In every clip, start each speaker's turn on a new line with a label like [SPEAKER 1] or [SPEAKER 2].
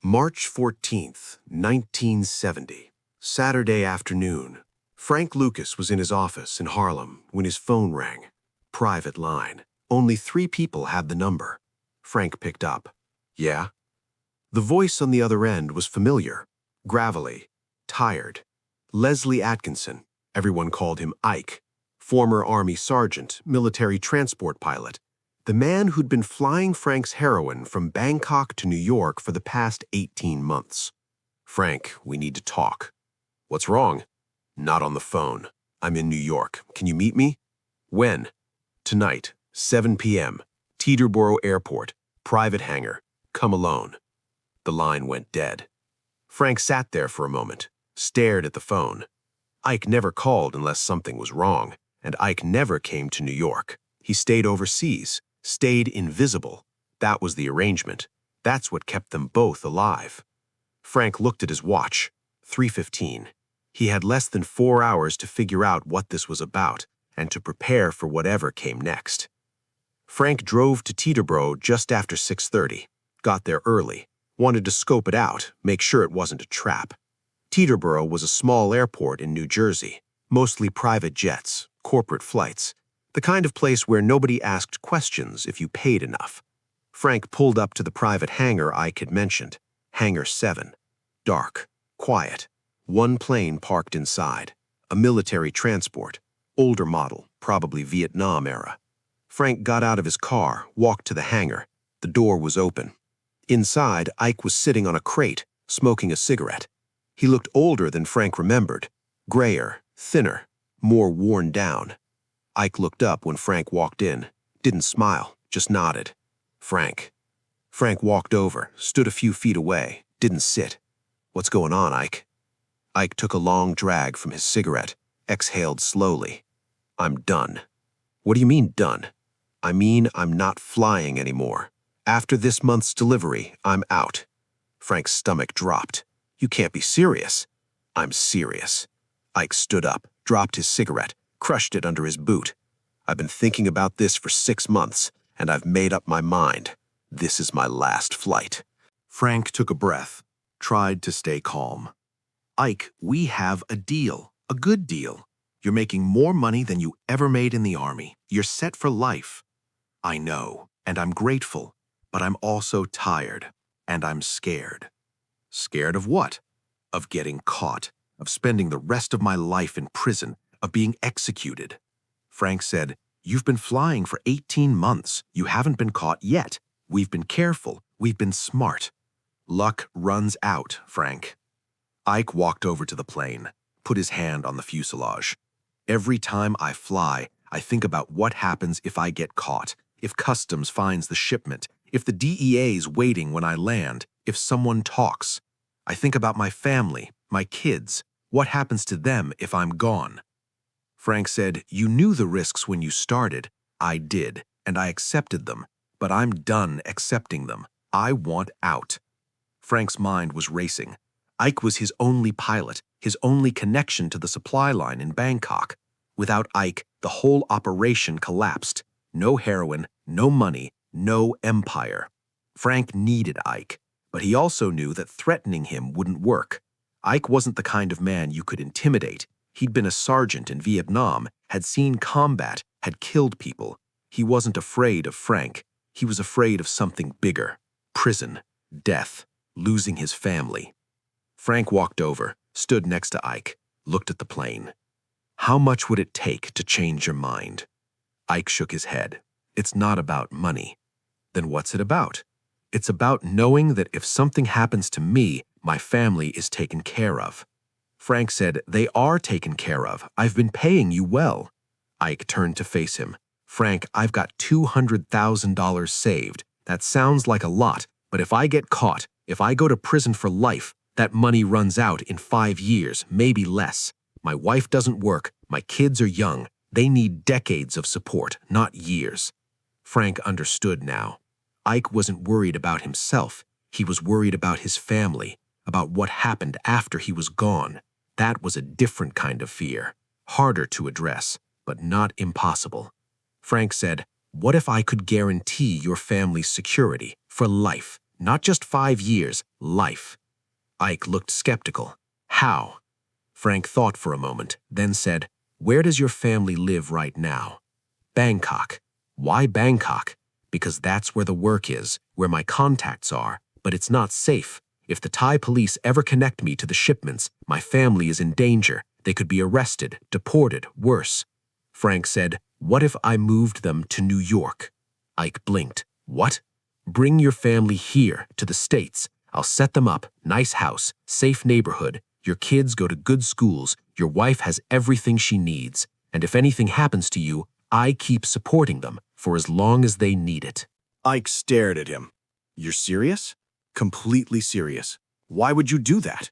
[SPEAKER 1] March 14th, 1970, Saturday afternoon. Frank Lucas was in his office in Harlem when his phone rang. Private line. Only 3 people had the number. Frank picked up. Yeah? The voice on the other end was familiar, gravelly, tired. Leslie Atkinson, everyone called him Ike, former Army sergeant, military transport pilot, the man who'd been flying Frank's heroin from Bangkok to New York for the past 18 months. Frank, we need to talk. What's wrong? Not on the phone. I'm in New York. Can you meet me? When? Tonight, 7 p.m., Teterboro Airport, private hangar. Come alone. The line went dead. Frank sat there for a moment, stared at the phone. Ike never called unless something was wrong, and Ike never came to New York. He stayed overseas, stayed invisible. That was the arrangement. That's what kept them both alive. Frank looked at his watch. 3:15. He had less than 4 hours to figure out what this was about and to prepare for whatever came next. Frank drove to Teterboro just after 6:30, got there early, wanted to scope it out, make sure it wasn't a trap. Teterboro was a small airport in New Jersey, mostly private jets, corporate flights, the kind of place where nobody asked questions if you paid enough. Frank pulled up to the private hangar Ike had mentioned, Hangar 7. Dark, quiet. One plane parked inside, a military transport, older model, probably Vietnam era. Frank got out of his car, walked to the hangar. The door was open. Inside, Ike was sitting on a crate, smoking a cigarette. He looked older than Frank remembered, grayer, thinner, more worn down. Ike looked up when Frank walked in, didn't smile, just nodded. Frank. Frank walked over, stood a few feet away, didn't sit. What's going on, Ike? Ike took a long drag from his cigarette, exhaled slowly. I'm done. What do you mean done? I mean I'm not flying anymore. After this month's delivery, I'm out. Frank's stomach dropped. You can't be serious. I'm serious. Ike stood up, dropped his cigarette, crushed it under his boot. I've been thinking about this for 6 months, and I've made up my mind. This is my last flight. Frank took a breath, tried to stay calm. Ike, we have a deal, a good deal. You're making more money than you ever made in the Army. You're set for life. I know, and I'm grateful, but I'm also tired, and I'm scared. Scared of what? Of getting caught, of spending the rest of my life in prison, of being executed. Frank said, You've been flying for 18 months. You haven't been caught yet. We've been careful. We've been smart. Luck runs out, Frank. Ike walked over to the plane, put his hand on the fuselage. Every time I fly, I think about what happens if I get caught, if customs finds the shipment, if the DEA's waiting when I land, if someone talks. I think about my family, my kids, what happens to them if I'm gone. Frank said, You knew the risks when you started. I did, and I accepted them, but I'm done accepting them. I want out. Frank's mind was racing. Ike was his only pilot, his only connection to the supply line in Bangkok. Without Ike, the whole operation collapsed. No heroin, no money, no empire. Frank needed Ike, but he also knew that threatening him wouldn't work. Ike wasn't the kind of man you could intimidate. He'd been a sergeant in Vietnam, had seen combat, had killed people. He wasn't afraid of Frank. He was afraid of something bigger. Prison, death, losing his family. Frank walked over, stood next to Ike, looked at the plane. How much would it take to change your mind? Ike shook his head. It's not about money. Then what's it about? It's about knowing that if something happens to me, my family is taken care of. Frank said, They are taken care of. I've been paying you well. Ike turned to face him. Frank, I've got $200,000 saved. That sounds like a lot, but if I get caught, if I go to prison for life, that money runs out in 5 years, maybe less. My wife doesn't work. My kids are young. They need decades of support, not years. Frank understood now. Ike wasn't worried about himself. He was worried about his family, about what happened after he was gone. That was a different kind of fear, harder to address, but not impossible. Frank said, What if I could guarantee your family's security for life?
[SPEAKER 2] Not just 5 years, life. Ike looked skeptical. How? Frank thought for a moment, then said, "Where does your family live right now?" "Bangkok." "Why Bangkok?" "Because that's where the work is, where my contacts are, but it's not safe. If the Thai police ever connect me to the shipments, my family is in danger. They could be arrested, deported, worse." Frank said, "What if I moved them to New York?" Ike blinked. "What?" "Bring your family here, to the States. I'll set them up, nice house, safe neighborhood. Your kids go to good schools. Your wife has everything she needs. And if anything happens to you, I keep supporting them for as long as they need it."
[SPEAKER 3] Ike stared at him. "You're serious?" "Completely serious. Why would you do that?"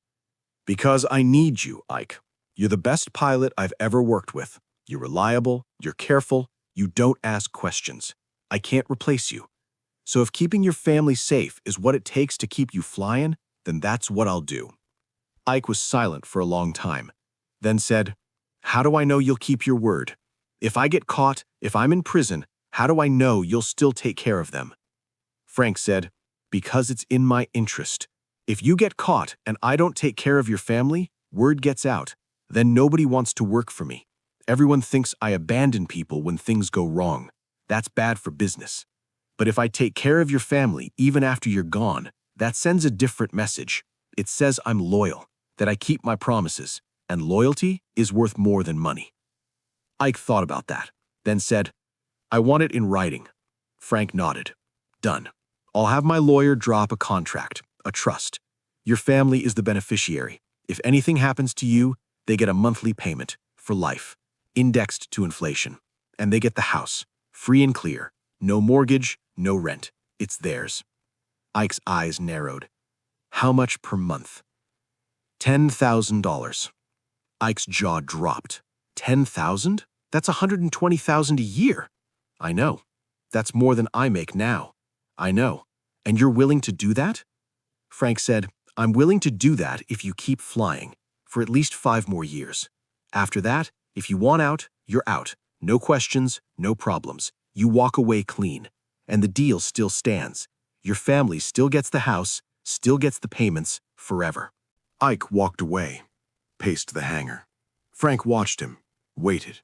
[SPEAKER 3] "Because I need you, Ike. You're the best pilot I've ever worked with. You're reliable, you're careful, you don't ask questions. I can't replace you. So if keeping your family safe is what it takes to keep you flying, then that's what I'll do." Ike was silent for a long time, then said, "How do I know you'll keep your word? If I get caught, if I'm in prison, how do I know you'll still take care of them?" Frank said, "Because it's in my interest. If you get caught and I don't take care of your family, word gets out. Then nobody wants to work for me. Everyone thinks I abandon people when things go wrong. That's bad for business. But if I take care of your family even after you're gone, that sends a different message. It says I'm loyal, that I keep my promises, and loyalty is worth more than money." Ike thought about that, then said, "I want it in writing." Frank nodded. "Done. I'll have my lawyer drop a contract, a trust. Your family is the beneficiary. If anything happens to you, they get a monthly payment, for life, indexed to inflation. And they get the house, free and clear. No mortgage, no rent. It's theirs." Ike's eyes narrowed. "How much per month?" $10,000. Ike's jaw dropped. 10,000? That's 120,000 a year. "I know. That's more than I make now." "I know. And you're willing to do that?" Frank said, "I'm willing to do that if you keep flying, for at least 5 more years. After that, if you want out, you're out. No questions, no problems. You walk away clean. And the deal still stands. Your family still gets the house, still gets the payments, forever."
[SPEAKER 1] Ike walked away, paced the hangar. Frank watched him, waited.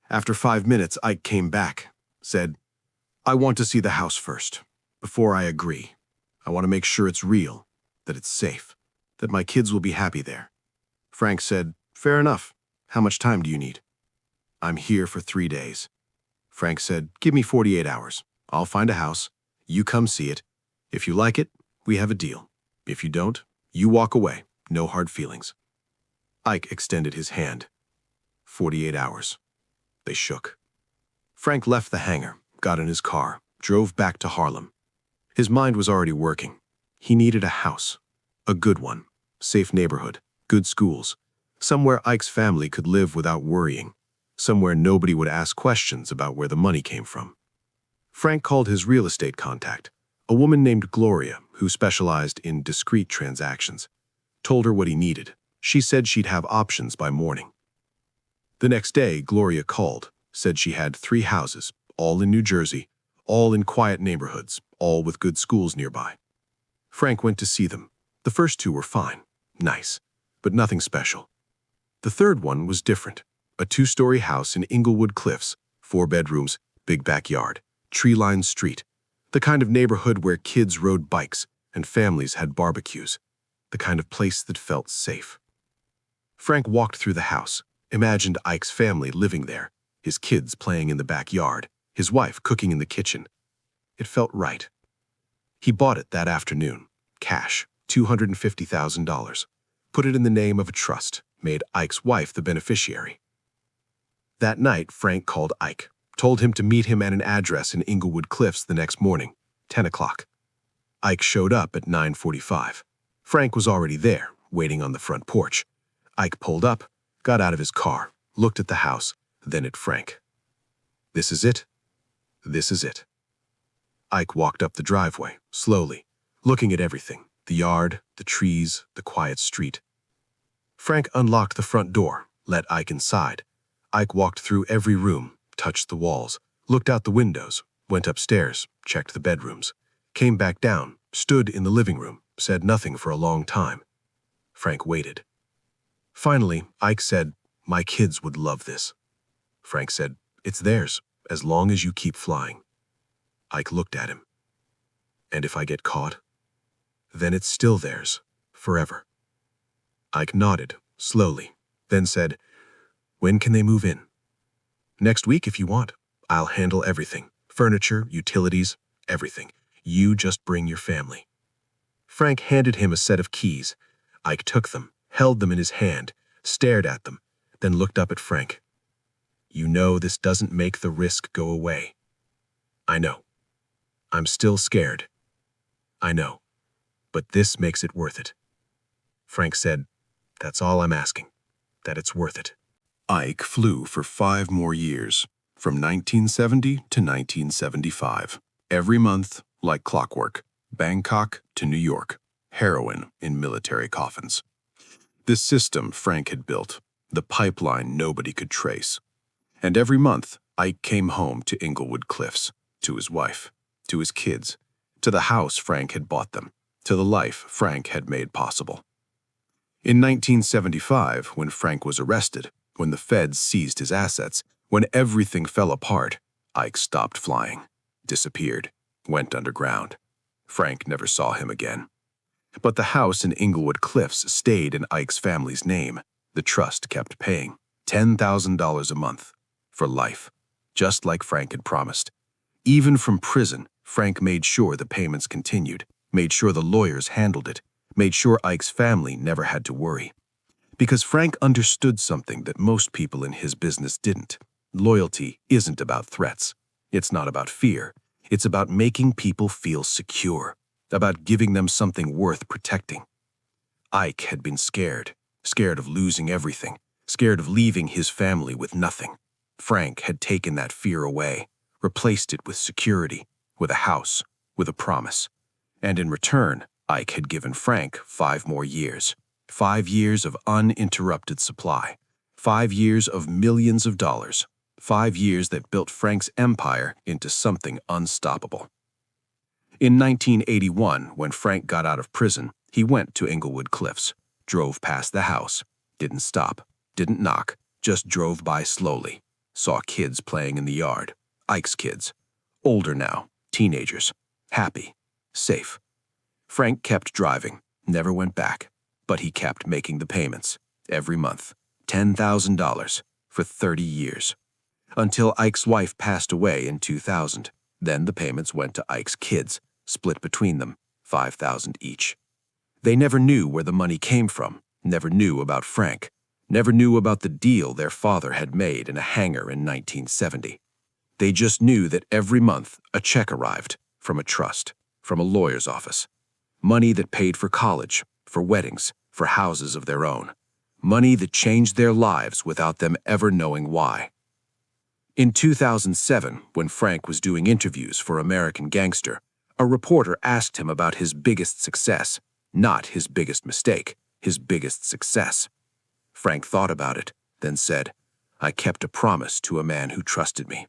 [SPEAKER 1] After 5 minutes, Ike came back, said, "I want to see the house first, before I agree. I want to make sure it's real, that it's safe, that my kids will be happy there." Frank said, "Fair enough. How much time do you need?" "I'm here for 3 days." Frank said, "Give me 48 hours. I'll find a house. You come see it. If you like it, we have a deal. If you don't, you walk away. No hard feelings." Ike extended his hand. 48 hours. They shook. Frank left the hangar, got in his car, drove back to Harlem. His mind was already working. He needed a house. A good one. Safe neighborhood. Good schools. Somewhere Ike's family could live without worrying. Somewhere nobody would ask questions about where the money came from. Frank called his real estate contact, a woman named Gloria who specialized in discreet transactions. Told her what he needed. She said she'd have options by morning. The next day, Gloria called, said she had 3 houses, all in New Jersey, all in quiet neighborhoods, all with good schools nearby. Frank went to see them. The first 2 were fine, nice, but nothing special. The third one was different. A 2-story house in Inglewood Cliffs, 4 bedrooms, big backyard, tree-lined street, the kind of neighborhood where kids rode bikes and families had barbecues, the kind of place that felt safe. Frank walked through the house, imagined Ike's family living there, his kids playing in the backyard, his wife cooking in the kitchen. It felt right. He bought it that afternoon, cash, $250,000. Put it in the name of a trust, made Ike's wife the beneficiary. That night, Frank called Ike, told him to meet him at an address in Inglewood Cliffs the next morning, 10 o'clock. Ike showed up at 9:45. Frank was already there, waiting on the front porch. Ike pulled up, got out of his car, looked at the house, then at Frank. "This is it? This is it." Ike walked up the driveway, slowly, looking at everything, the yard, the trees, the quiet street. Frank unlocked the front door, let Ike inside. Ike walked through every room, touched the walls, looked out the windows, went upstairs, checked the bedrooms, came back down, stood in the living room, said nothing for a long time. Frank waited. Finally, Ike said, "My kids would love this." Frank said, "It's theirs, as long as you keep flying." Ike looked at him. "And if I get caught?" "Then it's still theirs, forever." Ike nodded, slowly, then said, "When can they move in?" "Next week if you want. I'll handle everything. Furniture, utilities, everything. You just bring your family." Frank handed him a set of keys. Ike took them, held them in his hand, stared at them, then looked up at Frank. "You know this doesn't make the risk go away." "I know. I'm still scared." "I know. But this makes it worth it." Frank said, "That's all I'm asking, that it's worth it." Ike flew for 5 more years, from 1970 to 1975. Every month, like clockwork, Bangkok to New York, heroin in military coffins. This system Frank had built, the pipeline nobody could trace. And every month, Ike came home to Inglewood Cliffs, to his wife, to his kids, to the house Frank had bought them, to the life Frank had made possible. In 1975, when Frank was arrested, when the feds seized his assets, when everything fell apart, Ike stopped flying, disappeared, went underground. Frank never saw him again. But the house in Inglewood Cliffs stayed in Ike's family's name. The trust kept paying $10,000 a month for life, just like Frank had promised. Even from prison, Frank made sure the payments continued, made sure the lawyers handled it, made sure Ike's family never had to worry. Because Frank understood something that most people in his business didn't. Loyalty isn't about threats. It's not about fear. It's about making people feel secure, about giving them something worth protecting. Ike had been scared of losing everything, scared of leaving his family with nothing. Frank had taken that fear away, replaced it with security, with a house, with a promise. And in return, Ike had given Frank 5 more years. 5 years of uninterrupted supply. 5 years of millions of dollars. 5 years that built Frank's empire into something unstoppable. In 1981, when Frank got out of prison, he went to Inglewood Cliffs, drove past the house, didn't stop, didn't knock, just drove by slowly, saw kids playing in the yard, Ike's kids, older now, teenagers, happy, safe. Frank kept driving, never went back, but he kept making the payments, every month, $10,000 for 30 years. Until Ike's wife passed away in 2000. Then the payments went to Ike's kids, split between them, $5,000 each. They never knew where the money came from, never knew about Frank, never knew about the deal their father had made in a hangar in 1970. They just knew that every month a check arrived from a trust, from a lawyer's office. Money that paid for college, for weddings, for houses of their own. Money that changed their lives without them ever knowing why. In 2007, when Frank was doing interviews for American Gangster, a reporter asked him about his biggest success, not his biggest mistake, his biggest success. Frank thought about it, then said, "I kept a promise to a man who trusted me."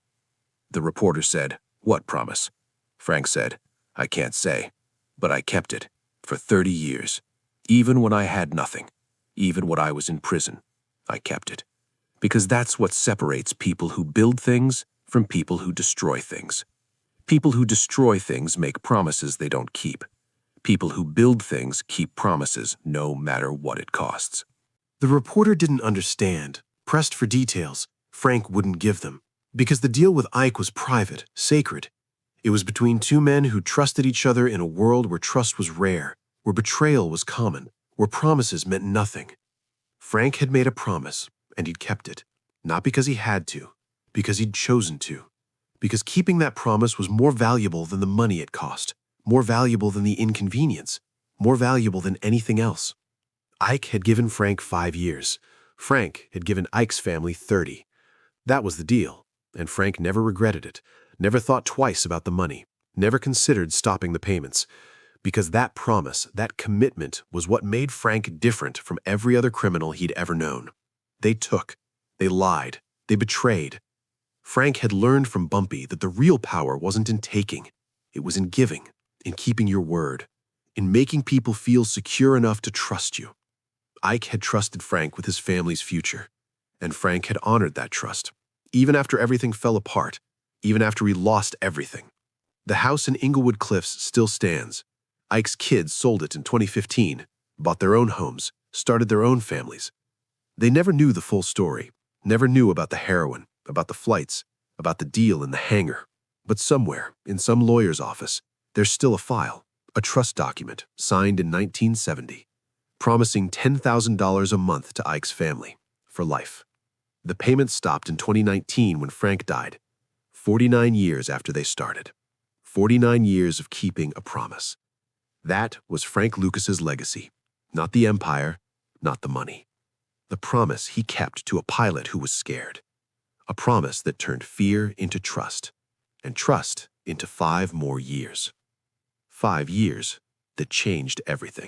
[SPEAKER 1] The reporter said, "What promise?" Frank said, "I can't say, but I kept it for 30 years. Even when I had nothing, even when I was in prison, I kept it. Because that's what separates people who build things from people who destroy things. People who destroy things make promises they don't keep. People who build things keep promises no matter what it costs." The reporter didn't understand, pressed for details. Frank wouldn't give them, because the deal with Ike was private, sacred. It was between 2 men who trusted each other in a world where trust was rare, where betrayal was common, where promises meant nothing. Frank had made a promise, and he'd kept it, not because he had to, because he'd chosen to, because keeping that promise was more valuable than the money it cost, more valuable than the inconvenience, more valuable than anything else. Ike had given Frank 5 years. Frank had given Ike's family 30. That was the deal, and Frank never regretted it, never thought twice about the money, never considered stopping the payments, because that promise, that commitment, was what made Frank different from every other criminal he'd ever known. They took, they lied, they betrayed. Frank had learned from Bumpy that the real power wasn't in taking, it was in giving. in keeping your word, in making people feel secure enough to trust you. Ike had trusted Frank with his family's future, and Frank had honored that trust, even after everything fell apart, even after he lost everything. The house in Inglewood Cliffs still stands. Ike's kids sold it in 2015, bought their own homes, started their own families. They never knew the full story, never knew about the heroin, about the flights, about the deal in the hangar. But somewhere, in some lawyer's office, there's still a file, a trust document signed in 1970, promising $10,000 a month to Ike's family, for life. The payment stopped in 2019 when Frank died, 49 years after they started. 49 years of keeping a promise. That was Frank Lucas's legacy, not the empire, not the money. The promise he kept to a pilot who was scared. A promise that turned fear into trust, and trust into 5 more years. 5 years that changed everything.